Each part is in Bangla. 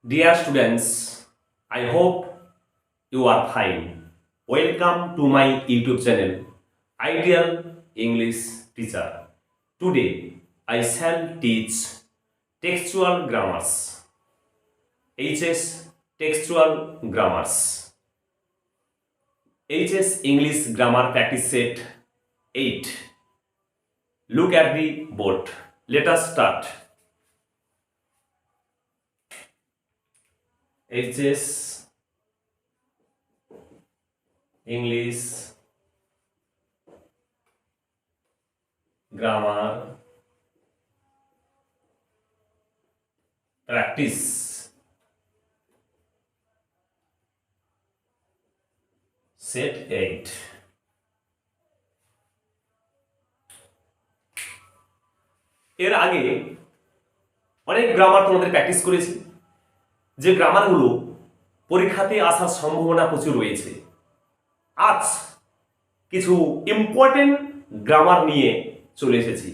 Dear students, I hope you are fine. Welcome to my YouTube channel, Ideal English Teacher. Today, I shall teach textual grammars. HS Textual Grammars. HS English Grammar Practice Set 8. Look at the board. Let us start. HS English Grammar Practice Set 8. এর আগে অনেক গ্রামার তোমাদের প্র্যাকটিস করেছি, যে গ্রামারগুলো পরীক্ষাতে আসার সম্ভাবনা প্রচুর রয়েছে। আজ কিছু ইম্পর্টেন্ট গ্রামার নিয়ে চলে এসেছি।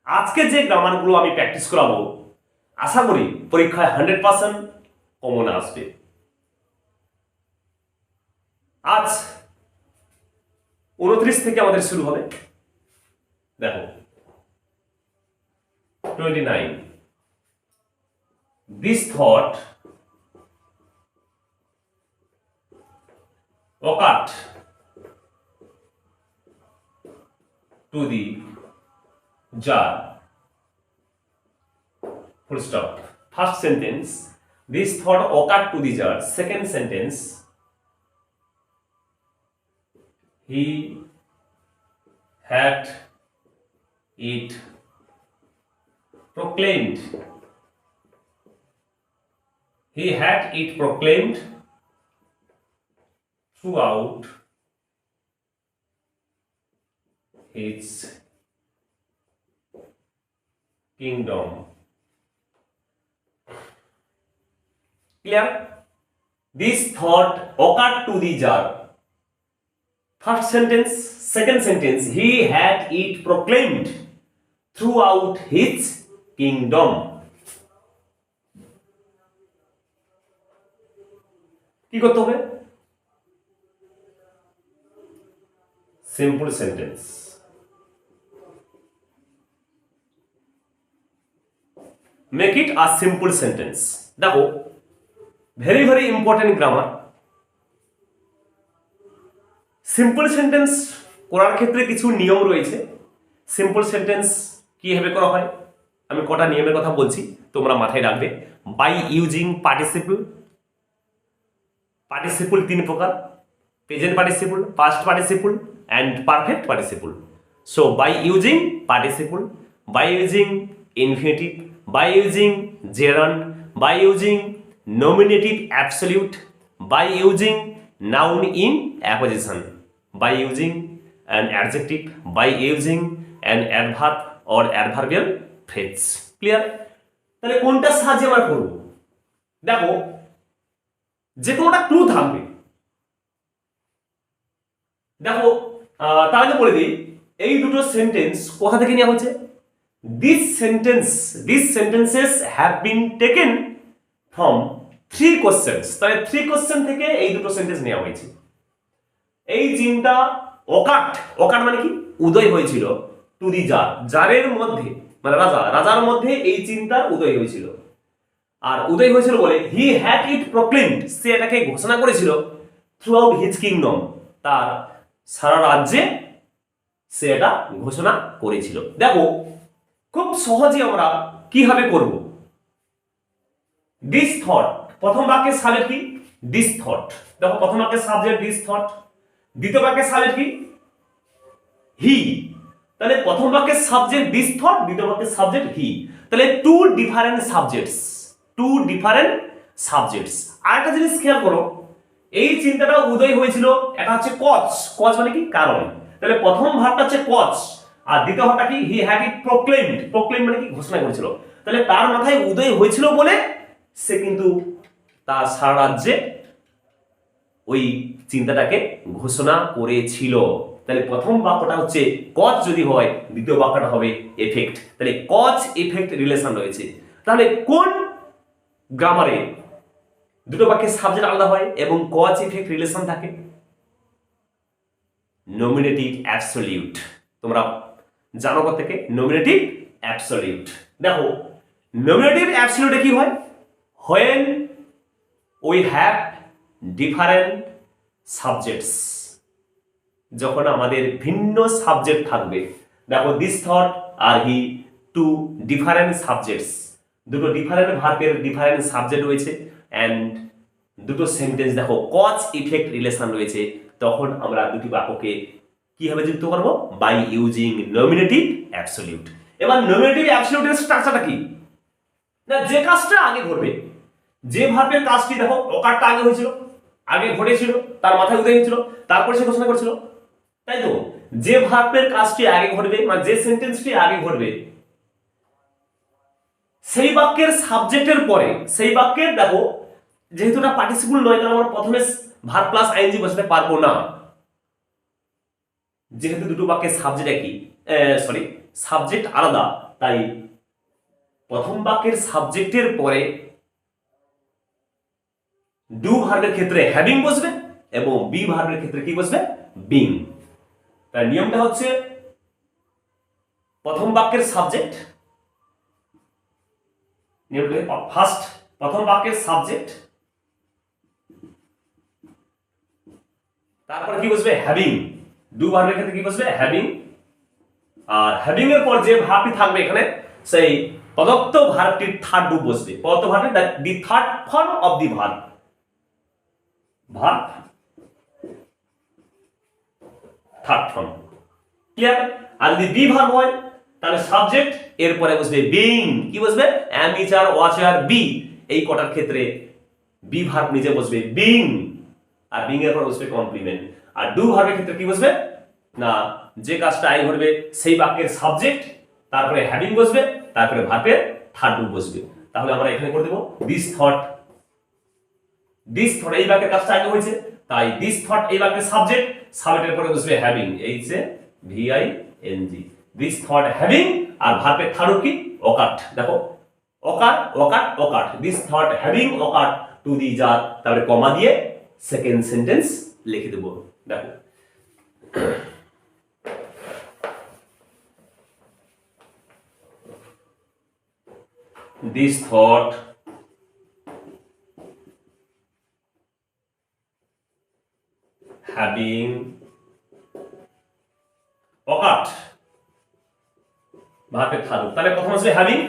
আজকে যে গ্রামারগুলো আমি প্র্যাকটিস করাবো, আশা করি পরীক্ষায় 100% কমন আসবে। আজ 29 থেকে আমাদের শুরু হবে। দেখো 29. This thought occurred to the jar. Full stop. First sentence, this thought occurred to the jar. Second sentence, he had it proclaimed. He had it proclaimed throughout his kingdom. Clear? This thought occurred to the jar. First sentence, second sentence, he had it proclaimed throughout his kingdom. কি করতে হবে? Simple sentence. Make it a simple sentence. দেখো, very very important grammar. Simple sentence করার ক্ষেত্রে কিছু নিয়ম রয়েছে। সিম্পল সেন্টেন্স কিভাবে করা হয় আমি কটা নিয়মের কথা বলছি, তোমরা মাথায় রাখবে। By using participle. পার্টিসিপল তিন প্রকার: present participle, past participle and perfect participle. So by using participle, by using infinitive, by using gerund, by using nominative absolute, by using noun in apposition, by using an adjective, by using an adverb or adverbial phrase. Clear? তাহলে কোনটার সাহায্যে আমরা করব? দেখো, যে কোনোটা ক্লু থাকবে। দেখো, তার আগে বলে দিই, এই দুটো সেন্টেন্স কোথা থেকে নেওয়া হয়েছে? these sentences have been taken from 3 questions. তাহলে 3 কোশ্চেন থেকে এই দুটো সেন্টেন্স নেওয়া হয়েছে। এই চিন্তা অকাট মানে কি? উদয় হয়েছিল। টু দি জার, জারের মধ্যে মানে রাজার মধ্যে এই চিন্তার উদয় হয়েছিল। আর উদয় হয়েছিল বলে হি হ্যাড ইট প্রক্লেমড, সে এটাকে ঘোষণা করেছিল থ্রু আউট হিজ কিংডম, তার সারা রাজ্যে সে এটা ঘোষণা করেছিল। দেখো, খুব সহজে আমরা কিভাবে করব? দিস থট, প্রথম বাক্যের সাবজেক্ট কি? This thought. দেখো, প্রথম বাক্যের সাবজেক্ট দিস থট, দ্বিতীয় বাক্যের সাবজেক্ট কি? হি। তাহলে প্রথম বাক্যের সাবজেক্ট দিস থট, দ্বিতীয় বাক্যের সাবজেক্ট হি। তাহলে টু ডিফারেন্ট সাবজেক্টস। আরেকটা জিনিস খেয়াল করো, এই চিন্তাটা উদয় হয়েছিল, এটা হচ্ছে কজ মানে কি? কারণ। তাহলে প্রথম ভার্বটা হচ্ছে কজ, আর দ্বিতীয় ভার্বটা কি? হি হ্যাড ইট প্রক্লেমড মানে কি? ঘোষণা করেছিল। তাহলে তার মাথায় উদয় হয়েছিল বলে সে কিন্তু তার সারা রাজ্যে ওই চিন্তাটাকে ঘোষণা করেছিল। তাহলে প্রথম বাক্যটা হচ্ছে কজ যদি হয়, দ্বিতীয় বাক্যটা হবে এফেক্ট। তাহলে কজ এফেক্ট রিলেশন রয়েছে। তাহলে কোন গ্রামারে দুটো বাক্যের সাবজেক্ট আলাদা হয় এবং কজ ইফেক্ট রিলেশন থাকে। নমিনেটিভ অ্যাবসলিউট তোমরা জানো কত থেকে, নমিনেটিভ অ্যাবসলিউট। দেখো নমিনেটিভ অ্যাবসলিউটে কি হয়, when we have different subjects, যখন আমাদের ভিন্ন সাবজেক্ট থাকবে। দেখো this thought are he two different subjects, দুটো ডিফারেন্ট ভার্বের ডিফারেন্ট সাবজেক্ট রয়েছে অ্যান্ড দুটো সেন্টেন্স দেখো কজ ইফেক্ট রিলেশন রয়েছে, তখন আমরা দুটি বাক্যকে কিভাবে যুক্ত করব, বাই ইউজিং নমিনেটিভ অ্যাবসলিউট। এবার নমিনেটিভ অ্যাবসলিউটের স্ট্রাকচারটা কি না, যে কাজটা আগে ঘটবে, যে ভার্বের কাজটি দেখো ওকারটা আগে হয়েছিল, আগে ঘটেছিল, তার মাথায় উদয় হয়েছিল, তারপরে সে ঘোষণা করেছিল, তাই তো? যে ভার্বের কাজটি আগে ঘটবে মানে যে সেন্টেন্সটি আগে ঘটবে, সেই বাক্যের সাবজেক্টের পরে সেই বাক্যের দেখো যেহেতু এটা পার্টিসিপল নয়, তাহলে আমরা প্রথমে ভার্ব প্লাস আইএনজি বসাতে পারবো না, যেহেতু দুটো বাক্যের সাবজেক্ট একই, সরি সাবজেক্ট আলাদা, তাই প্রথম বাক্যের সাবজেক্টের পরে ডু ভার্বের ক্ষেত্রে হ্যাভিং বসবে এবং বি ভার্বের ক্ষেত্রে কি বসবে, বিং। তার নিয়মটা হচ্ছে প্রথম বাক্যের সাবজেক্ট, ফার্স্ট প্রথম বাক্যের সাবজেক্ট, তারপরে কি বসবে, হ্যাভিং। ডু ভার্বের ক্ষেত্রে কি বসবে, হ্যাভিং। আর হ্যাভিং এর পর যে ভার্বটি থাকবে এখানে, সেই প্রদত্ত ভার্বটির থার্ড রূপ বসবে। প্রদত্ত verb the third form of the verb, verb third form. Clear? আর যদি বি ভার্ব হয় তাহলে সাবজেক্ট এরপরে বসবে বিং, কি বসবে, am, is, are, was, are, be. এই কটার ক্ষেত্রে বি ভার্ব নিজে বসবে বিং, আর বিং এর পর বসবে কমপ্লিমেন্ট। আর ডু ভার্বের ক্ষেত্রে কি বসবে না, যে কাজটা আগে ঘটবে সেই বাক্যের সাবজেক্ট, তারপরে হ্যাভিং বসবে, তারপরে ভার্বের থার্ড রূপ বসবে। তাহলে আমরা এখানে করে দেব দিস থট, দিস থট এই বাক্যের কাজটা আগে হয়েছে, তাই দিস থট এই বাক্যের সাবজেক্ট, সাবজেক্টের পরে বসবে having, H A V I N G, this thought having. আর ভার্বের থার্ড রূপ কি, অকাট। দেখো occurred occurred occurred, this thought having occurred to the jar, তারপরে কমা দিয়ে সেকেন্ড সেন্টেন্স লিখে দেব। দেখো this thought having occurred, ভার্বের থার্ড রূপ। তাহলে প্রথম আসবে হ্যাভিং,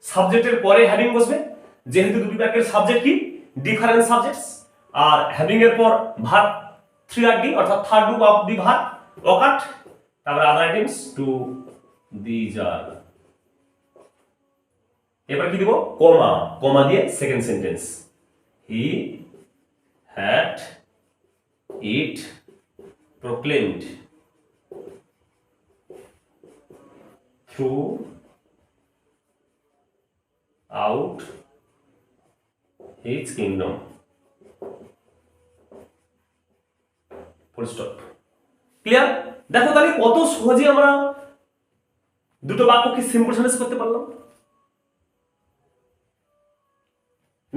সাবজেক্টের পরে হ্যাভিং বসবে, যেহেতু দুটি বাক্যের সাবজেক্ট কি, ডিফারেন্ট সাবজেক্টস। আর হ্যাভিং এর পর ভার্ব 3rd অর্থাৎ থার্ড রূপ অফ দি ভার্ব occurred, তারপরে other items to the jar. এবার কি দিব, কমা, কমা দিয়ে second sentence, he had it proclaimed throughout his kingdom, full stop. Clear? দেখো তাহলে কত সহজে আমরা দুটো বাক্যকে সিম্পল সেন্টেন্স করতে পারলাম।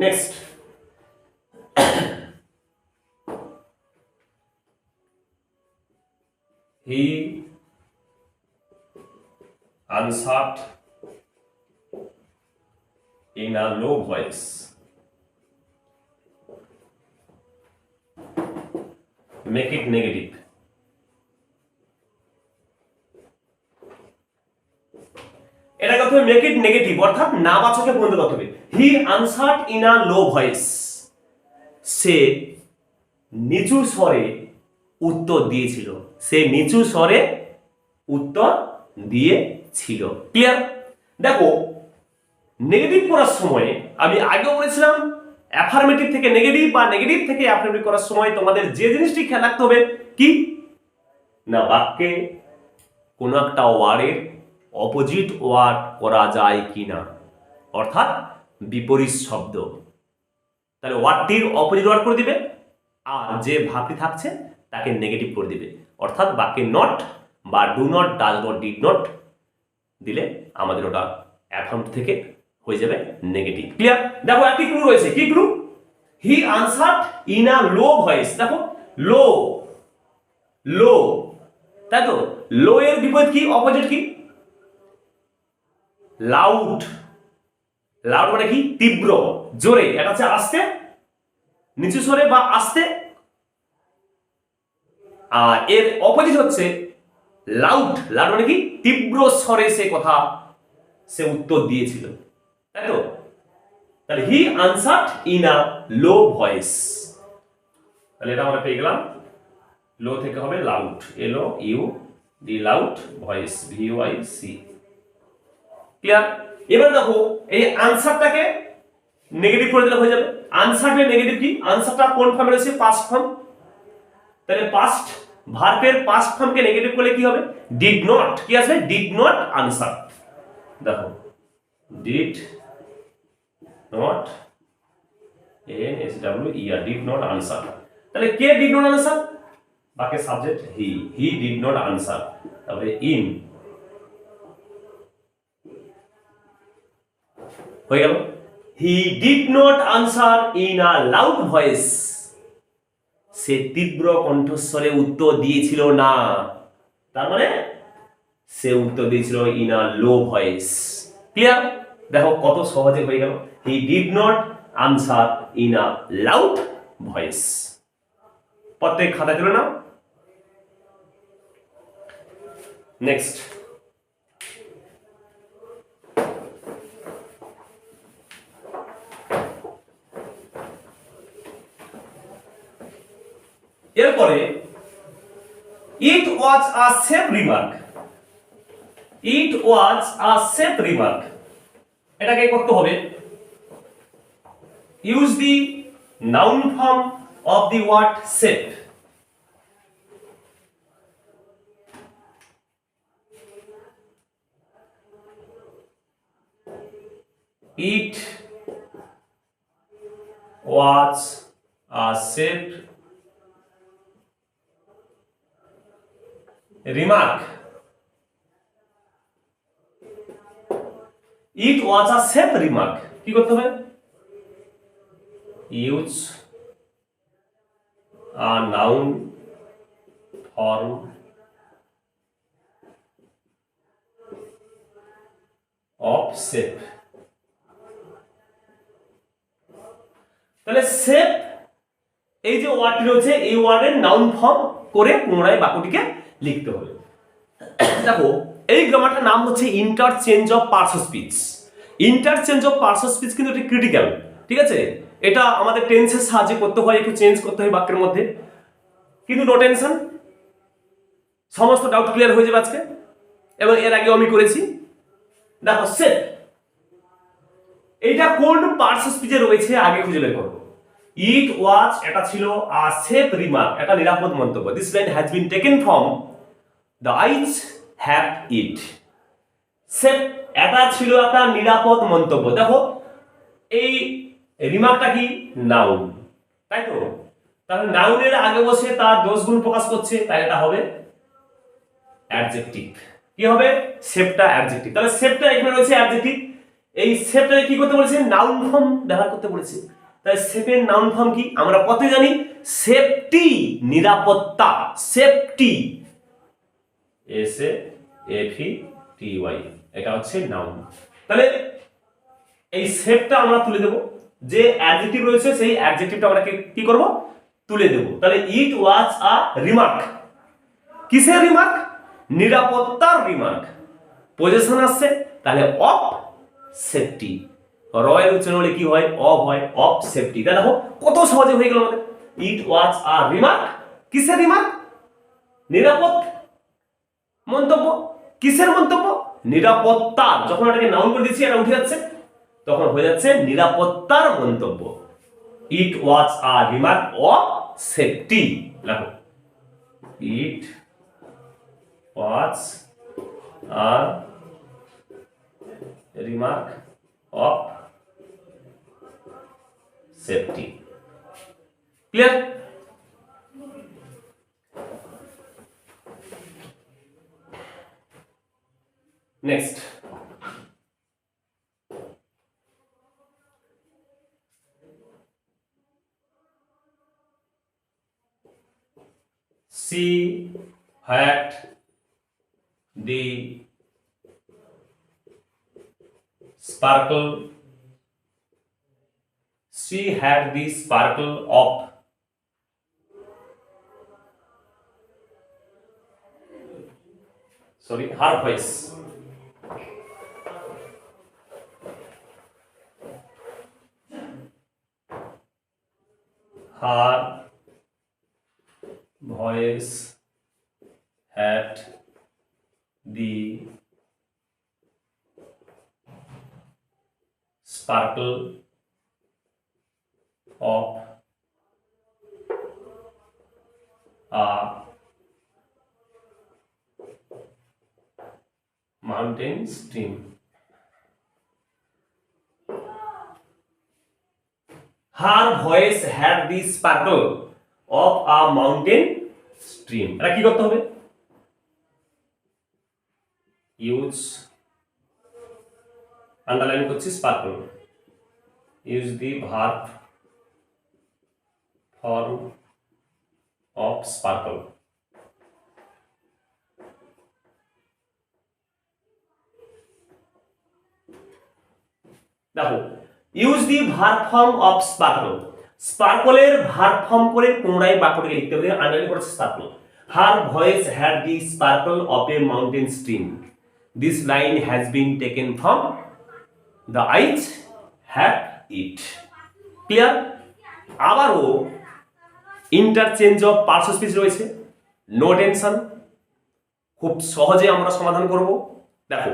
Next, he answered in a low voice, make it negative। এটা করতে হবে মেক ইট নেগেটিভ, অর্থাৎ না বাচকে পরিণত করতে হবে। He answered in a low voice, সে নিচু স্বরে উত্তর দিয়েছিল, সে নিচু স্বরে উত্তর দিয়েছিল। ক্লিয়ার? দেখো নেগেটিভ করার সময় আমি আগেও বলেছিলাম, অ্যাফার্মেটিভ থেকে নেগেটিভ বা নেগেটিভ থেকে অ্যাফার্মেটিভ করার সময় তোমাদের যে জিনিসটি খেয়াল রাখতে হবে কি না, বাক্যে কোনো একটা ওয়ার্ডের অপোজিট ওয়ার্ড করা যায় কিনা, অর্থাৎ বিপরীত শব্দ। তাহলে ওয়ার্ডটির অপোজিট ওয়ার্ড করে দিবে, আর যে ভাবটি থাকছে তাকে নেগেটিভ করে দিবে। অর্থাৎ বাক্যে নট বা do not, does not, did not দিলে আমাদের ওটা অ্যাফার্ম থেকে হয়ে যাবে নেগেটিভ। ক্লিয়ার? দেখো একটি ক্লু রয়েছে, কি clue? He answered in a low voice. দেখো লো, লো, তাই তো? লো এর বিপরীত কি, অপোজিট কি? লাউড। লাউড মানে কি? তীব্র, জোরে। এটা হচ্ছে আস্তে, নিচু স্বরে বা আস্তে। আর এর অপোজিট হচ্ছে লাউড। লাউড মানে কি? তীব্র স্বরে সে উত্তর দিয়েছিল, তাই তো? তাহলে he answered in a low voice, তাহলে এটা আমরা পেয়ে গেলাম। লো থেকে হবে loud, L O U D, loud, voice V O I C. Clear? এবার দেখো এই আনসারটাকে নেগেটিভ করে দিলে হয়ে যাবে। আনসারের নেগেটিভ কি? আনসারটা কোন ফর্মে রয়েছে? Past form. তাহলে পাস্ট ভার্বের পাস্ট ফর্মকে নেগেটিভ করলে কি হবে? Did not. কি আছে? Did not answer. দেখো did not, N S W E R, did not answer. তাহলে কে ডিড নট আনসার? বাকি subject he did not answer. তারপরে ইন হয়ে গেল। He did not answer in a loud voice. সে তীব্র কণ্ঠস্বরে উত্তর দিয়েছিল না। তার মানে সে উত্তর দিয়েছিল in a low voice. Clear? দেখো কত সহজে হয়ে গেল। He did not answer in a loud voice. প্রত্যেক খাতায় তুলে নাও। নেক্সট, এরপরে it was a safe remark. It was a safe remark, এটাকে করতে হবে use the noun form of the word safe. It was a safe remark. It was a safe remark, কি করতে হবে? Use a noun form of safe. তাহলে সেফ এই যে ওয়ার্ডটি রয়েছে, এই ওয়ার্ডের নাউন ফর্ম করে পুনরায় বাক্যটিকে লিখতে হবে। দেখো এই গ্রামারটার নাম হচ্ছে interchange of parts of speech. Interchange of parts of speech কিন্তু এটা ক্রিটিক্যাল, ঠিক আছে? এটা আমাদের টেন্সের সাহায্যে করতে হয়, একটু চেঞ্জ করতে হয় বাক্যের মধ্যে, কিন্তু নো টেনশন, সমস্ত ডাউট ক্লিয়ার হয়ে যাবে আজকে। এবং এর আগেও আমি করেছি। দেখো সেফ এইটা কোন পার্টস অফ স্পিচে রয়েছে আগে খুঁজে বের করো। ইট ওয়াজ এটা ছিল আ সেফ রিমার্ক, এটা নিরাপদ মন্তব্য। This line has been taken from the eyes have it. Safe এটা ছিল একটা নিরাপদ মন্তব্য। দেখো এই রিমার্কটা কি? নাউন, তাই তো? তাহলে নাউনের আগে বসে তার দোষগুণ প্রকাশ করছে, তাই এটা হবে অ্যাডজেক্টিভ। কি হবে? সেফটা অ্যাডজেক্টিভ। তাহলে সেফটা এখানে রয়েছে অ্যাডজেক্টিভ। এই সেফটাকে কি করতে বলেছে? নাউন ফর্ম ব্যবহার করতে বলেছে। তাহলে সেফের নাউন ফর্ম কি? আমরা প্রত্যেকে জানি সেফটি, নিরাপত্তা। Safety, S A F E T Y, এটা হচ্ছে নাউন। তাহলে এই সেফটা আমরা তুলে দেব, যে অ্যাডজেক্টিভ রয়েছে সেই অ্যাডজেক্টিভটা আমরা কি করব? তুলে দেব। তাহলে ইট ওয়াজ আ রিমার্ক। কিসের রিমার্ক? নিরাপত্তার রিমার্ক। পজিশন আসছে, তাহলে অফ সেফটি। রয়ের উচ্চারণ হলে কি হয়? অফ হয়, অফ সেফটি। দেখো কত সহজে হয়ে গেল আমাদের। ইট ওয়াজ আ রিমার্ক, কিসের রিমার্ক? নিরাপদ মন্তব্য। কিসের মন্তব্য? নিরাপত্তার। যখন এটাকে নাউন করে দিচ্ছি, এটা উঠে যাচ্ছে, তখন হয়ে যাচ্ছে নিরাপত্তার মন্তব্য। It was a remark of safety. দেখো it was a remark of safety. Clear? Next, she had the sparkle of her voice. Her voice had the sparkle of a mountain stream. Her voice had the sparkle of a mountain stream. এটা কি করতে হবে? ইউজ আন্ডারলাইন করছি sparkle. Use the verb form of sparkle. দেখো, use the verb form of sparkle. স্পার্কলের ভার্ব ফর্ম করে পুনরায় বাক্যটাকে লিখতে হবে। আন্ডারলাইন করেছে sparkle. Her voice had the sparkle of a mountain stream. This line has been taken from the eyes had it. Clear? আবারও interchange of parts of speech রয়েছে, নো টেনশন, খুব সহজে আমরা সমাধান করব। দেখো,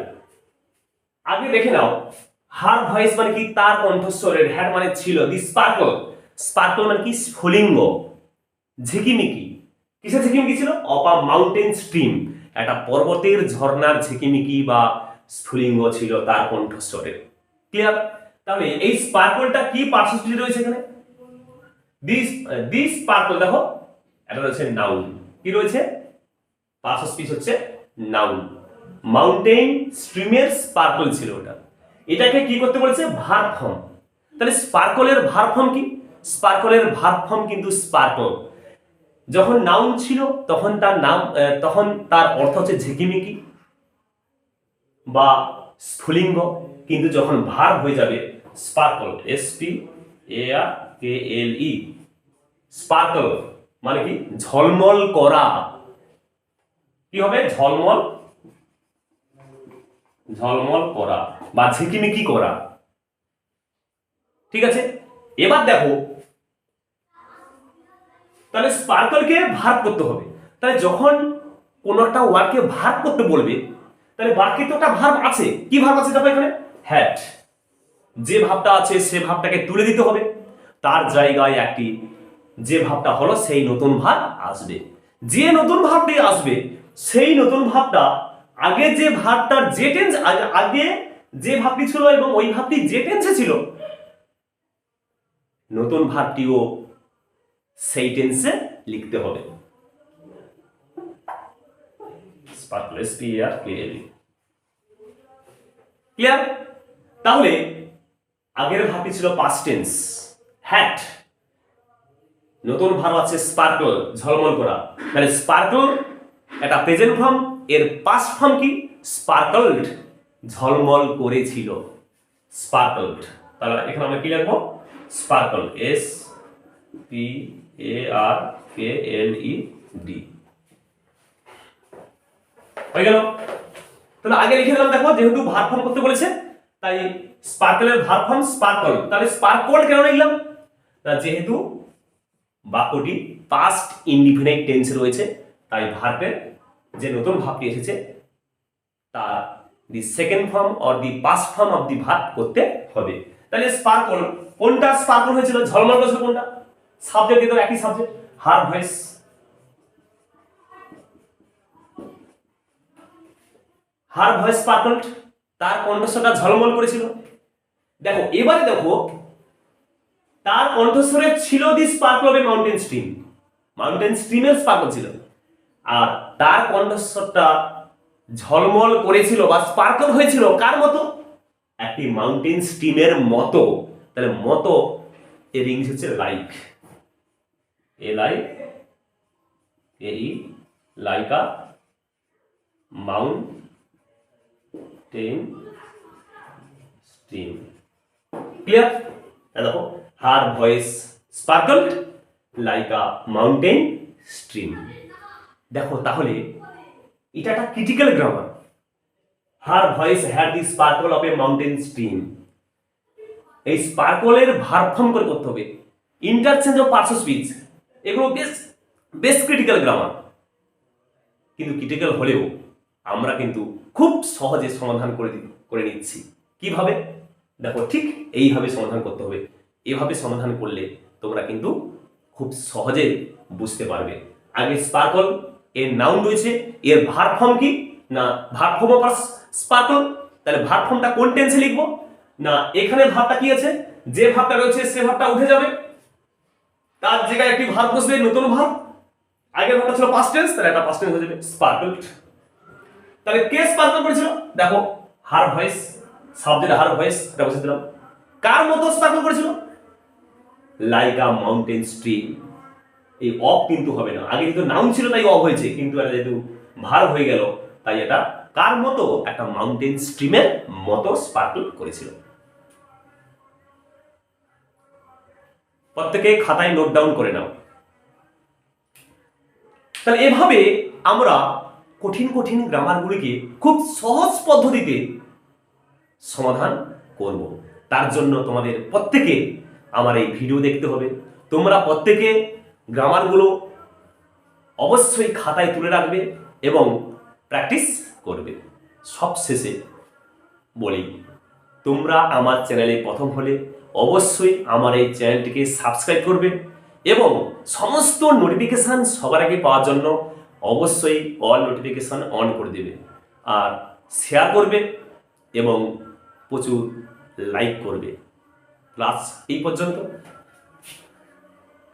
আগে দেখে নাও, হার ভয়েস মানে কি? তার কণ্ঠস্বরের। হ্যাড মানে ছিল। দি স্পার্কল, স্পার্কল মানে কি? স্ফুলিঙ্গ, ঝিকিমিকি। কিসের ঝিকিমিকি ছিল? অফ আ মাউন্টেন স্ট্রিম, একটা পর্বতের ঝর্ণার ঝিকিমিকি বা স্ফুলিঙ্গ ছিল তার কণ্ঠস্বরের। ক্লিয়ার? তাহলে এই স্পার্কলটা কি পার্টস অফ স্পিচ রয়েছে এখানে? দিস স্পার্কল, দেখো এটা রয়েছে নাউন। কি রয়েছে? পার্টস অফ স্পিচ হচ্ছে নাউন। মাউন্টেন স্ট্রিমের স্পার্কল ছিল ওটা। এটাকে কি করতে বলেছে? Verb form. তাহলে স্পার্কলের ভার্ব ফর্ম কি? স্পার্কলের ভার্ব ফর্ম কিন্তু স্পার্কল। যখন নাউন ছিল তখন তার অর্থ হচ্ছে ঝিকিমিকি বা স্ফুলিঙ্গ, কিন্তু যখন ভার্ব হয়ে যাবে স্পার্কল, SPARKLE, স্পার্কল মানে কি? ঝলমল করা। কি হবে? ঝলমল করা বা ঝিকিমিকি করা। ঠিক আছে? এবার দেখো, তাহলে স্পার্কলকে ভার্ব করতে হবে। তাহলে যখন কোন একটা ওয়ার্ডকে ভার্ব করতে বলবে, তাহলে বাক্যে তো একটা ভার্ব আছে। কি ভার্ব আছে? দেখো এখানে হ্যাড। যে ভাবটা আছে সে ভাবটাকে তুলে দিতে হবে, তার জায়গায় একটি যে ভাবটা হলো সেই নতুন ভাব আসবে। যে নতুন ভাবটি আসবে সেই নতুন ভাবটা আগে যে ভাবটার যে টেন্স, আগে যে ভাবটি ছিল এবং ওই ভাবটি যে টেন্সে ছিল, নতুন ভাবটিও সেই টেন্সে লিখতে হবে। Sparkle, SPARKLE। ক্লিয়ার? তাহলে আগের ভাবটি ছিল পাস্ট টেন্স হ্যাড, নতুন ভার্ব আছে স্পার্কল, ঝলমল করা। তাহলে স্পার্কল এটা প্রেজেন্ট ফর্ম, এর পাস্ট ফর্ম কি? স্পার্কলড, ঝলমল করেছিল, স্পার্কলড। তাহলে এখানে আমরা কি লিখবো? স্পার্কল, SPARKLED হয়ে গেল। তাহলে আগে লিখে দিলাম। দেখো, যেহেতু ভার্ব ফর্ম করতে বলেছে তাই স্পার্কলের ভার্ব ফর্ম স্পার্কল। তাহলে স্পার্কল কেন লিখলাম? যেহেতু বাক্যটি পাস্ট ইনডিফিনাইট টেন্সে রয়েছে, তাই ভার্বের যে নতুন ভাবটি এসেছে তার the second form or the past form of the verb করতে হবে। তাহলে স্পার্কল, কোনটা স্পার্কল হয়েছিল? ঝলমল করেছিল কোনটা? সাবজেক্ট দিয়ে একই subject, her voice. Her voice sparkled, তার কণ্ঠস্বরটা ঝলমল করেছিল। দেখো, এবারে দেখো, তার কণ্ঠস্বরে ছিল the sparkle of a mountain stream, mountain স্ট্রিমের স্পার্কল ছিল, আর তার কণ্ঠস্বরটা ঝলমল করেছিল বা স্পার্কল হয়েছিল কার মতো? একটি মাউন্টেন স্ট্রিমের মতো। তাহলে মতো এর ইংলিশ হচ্ছে লাইক, এই like a mountain stream. Clear? দেখো, her voice sparkled like a mountain stream. দেখো তাহলে এটা একটা critical grammar. Her voice had the sparkle of a mountain stream. এই স্পার্কলের ভার্ব ফর্ম করে করতে হবে। Interchange of parts of speech, এগুলো বেশ বেশ ক্রিটিক্যাল গ্রামার। কিন্তু ক্রিটিক্যাল হলেও আমরা কিন্তু খুব সহজে সমাধান করে নিচ্ছি। কিভাবে? দেখো, ঠিক এইভাবে সমাধান করতে হবে। এভাবে সমাধান করলে তোমরা কিন্তু খুব সহজে বুঝতে পারবে। আগে স্পার্কল এর নাউন রয়েছে, এর ভার্ব ফর্ম কি না ভার্ব ফর্ম অফ স্পার্কল। তাহলে ভার্ব ফর্মটা কোন টেন্সে লিখবো না এখানে ভার্বটা কি আছে, যে ভার্বটা রয়েছে সে ভার্বটা উঠে যাবে, তার জায়গায় একটি ভার্ব বসবে, নতুন ভার্ব। আগের ভার্বটা ছিল পাস্ট টেন্স, তাহলে এটা পাস্ট টেন্স হয়ে যাবে স্পার্কলড। তাহলে কে স্পার্কল করেছিল? দেখো, her voice, subject her voice, এটা বসে দিলাম। কার মতো স্পার্কল করেছিল? Like a mountain stream. এই অফ কিন্তু হবে না, আগে কিন্তু নাউন ছিল তাই অফ হয়েছে, কিন্তু এটা যেহেতু ভার্ব হয়ে গেল তাই এটা কার মতো? একটা মাউন্টেন স্ট্রিমের মতো স্পার্কল করেছিল। প্রত্যেকে খাতায় নোট ডাউন করে নাও। তাহলে এভাবে আমরা কঠিন কঠিন গ্রামারগুলিকে খুব সহজ পদ্ধতিতে সমাধান করব। তার জন্য তোমাদের প্রত্যেকে আমার এই ভিডিও দেখতে হবে। তোমরা প্রত্যেকে গ্রামারগুলো অবশ্যই খাতায় তুলে রাখবে এবং প্র্যাকটিস করবে। সবশেষে বলি, তোমরা আমার চ্যানেলে প্রথম হলে অবশ্যই আমার এই চ্যানেলটিকে সাবস্ক্রাইব করবে এবং সমস্ত নোটিফিকেশান সবার আগে পাওয়ার জন্য অবশ্যই অল নোটিফিকেশান অন করে দেবে, আর শেয়ার করবে এবং প্রচুর লাইক করবে। ক্লাস এই পর্যন্ত।